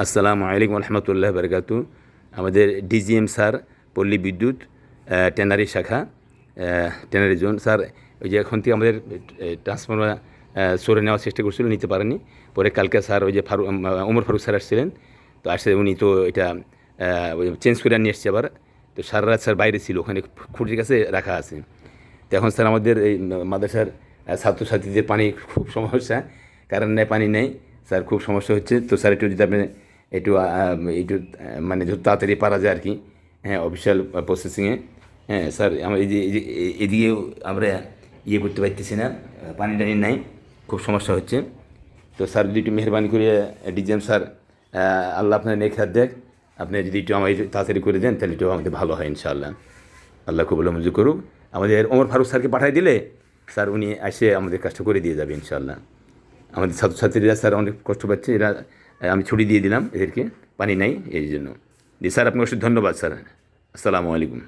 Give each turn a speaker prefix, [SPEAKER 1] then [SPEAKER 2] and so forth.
[SPEAKER 1] আসসালামু আলাইকুম রহমতুল্লাহ বারকাতু। আমাদের ডিজিএম স্যার, পল্লী বিদ্যুৎ ট্যানারি শাখা, ট্যানারি জোন স্যার, ওই যে এখন থেকে আমাদের ট্রান্সফর্মার সরে নেওয়ার চেষ্টা করছিল, নিতে পারেনি। পরে কালকে স্যার ওই যে ওমর ফারুক স্যার আসছিলেন, তো আসছে উনি, তো এটা চেঞ্জ করে নিয়ে এসছে আবার। তো সারা রাত স্যার বাইরে ছিল, ওখানে খুঁটির কাছে রাখা আছে। তো এখন স্যার আমাদের এই মাদ্রাসার ছাত্রছাত্রীদের পানি খুব সমস্যা, কারেন্ট নেই, পানি নেই স্যার, খুব সমস্যা হচ্ছে। তো স্যার একটু যদি আপনি একটু একটু মানে যত তাড়াতাড়ি পারা যায় আর কি, হ্যাঁ, অফিসিয়াল প্রসেসিংয়ে। হ্যাঁ স্যার, আমার এই যে এদিকেও আমরা করতে পারতেছি না, পানি টানি নাই, খুব সমস্যা হচ্ছে। তো স্যার যদি একটু মেহরবানি করে ডিজিএম স্যার, আল্লাহ আপনার নেক হাত দেখ, আপনি যদি একটু আমার তাড়াতাড়ি করে দেন তাহলে একটু আমাদের ভালো হয় ইনশাআল্লাহ। আল্লাহ কবুল মঞ্জুর করুক। আমাদের ওমর ফারুক স্যারকে পাঠিয়ে দিলে স্যার উনি এসে আমাদের কাজটা করে দিয়ে যাবে ইনশাআল্লাহ। আমাদের ছাত্রছাত্রীরা স্যার অনেক কষ্ট পাচ্ছে, এরা, আমি ছুটি দিয়ে দিলাম এদেরকে, পানি নাই এই জন্য। জি স্যার, আপনাকে অবশ্যই ধন্যবাদ স্যার। আসসালামু আলাইকুম।